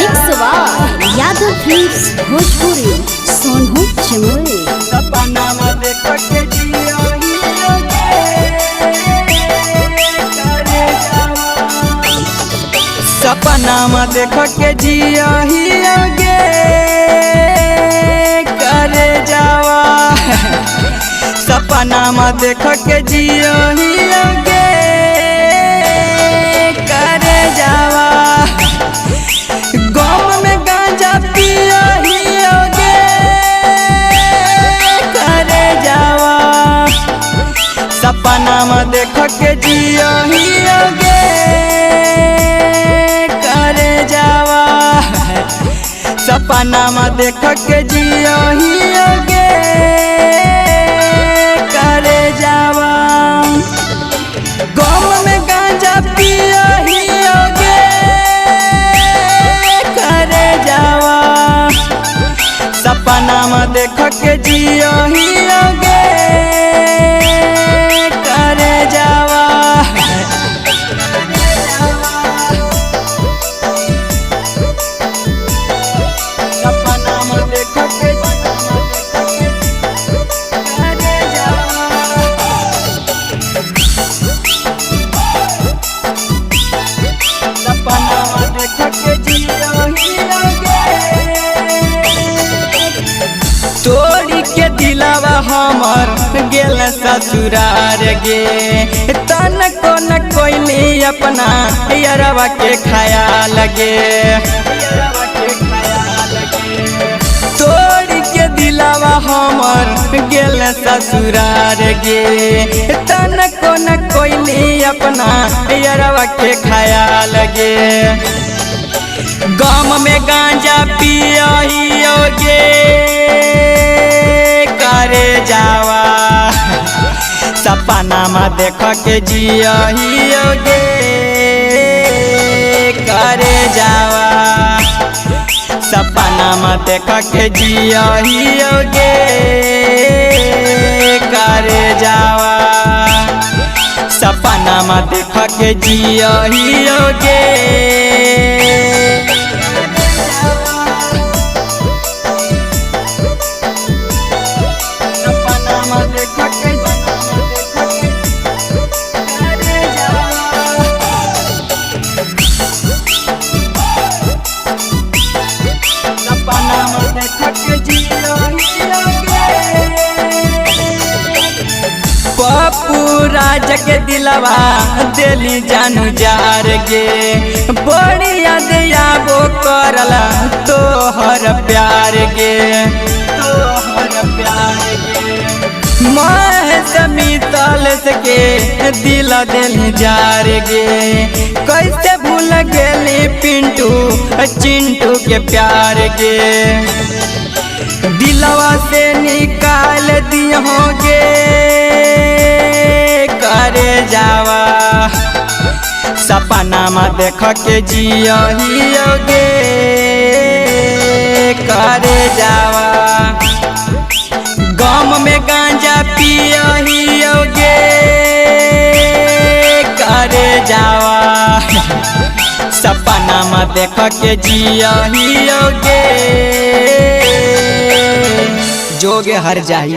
मिक्सवा Yadav films Bhojpuri Sonu Chamoli. सपनामा देख के जियोगे करे जावा, सपनामा देख के जियोगे करे जावा, सपनामा देख के जियोगे करे जावा, गम में गांजा पियोगे करे जावा, सपनामा देख के जियोगे करे जावा, सपनामा देख के जियोगे करे जावा, गम में गांजा पियोगे करे जावा, सपनामा देख के जियोगे करे जावा, सपनामा देख के करे जावा, सपनामा देख के जियोगे, तोड़ी के दिलावा हमर गेल ससुरार गे, तन को न कोई अपना यारवा के ख्याल गे, तोड़ी के दिलावा हमर गेल ससुरार गे, तन को न कोई अपना यारवा के ख्याल गे, गम में गांजा पियोगे करे जावा, सपनामा देख के जियोगे करे जावा, सपनामा देख के जियोगे करे जावा, सपनामा देख के जियोगे पप्पू राज के दिलवा दिली जानू जार गे, बड़ी याद आबो करला तोहर प्यार गे, तोहर प्यार गे, महेश मितल के दिल दिल जार गे, कैसे भूल गेली पिंटू चिंटू के प्यार गे, दिलवा से निकाल दियोगे करे जावा, सपनामा देख के जियोगे करे जावा, गम में गांजा पियोगे करे जावा, सपनामा देख के जियोगे जोगे हर जाई।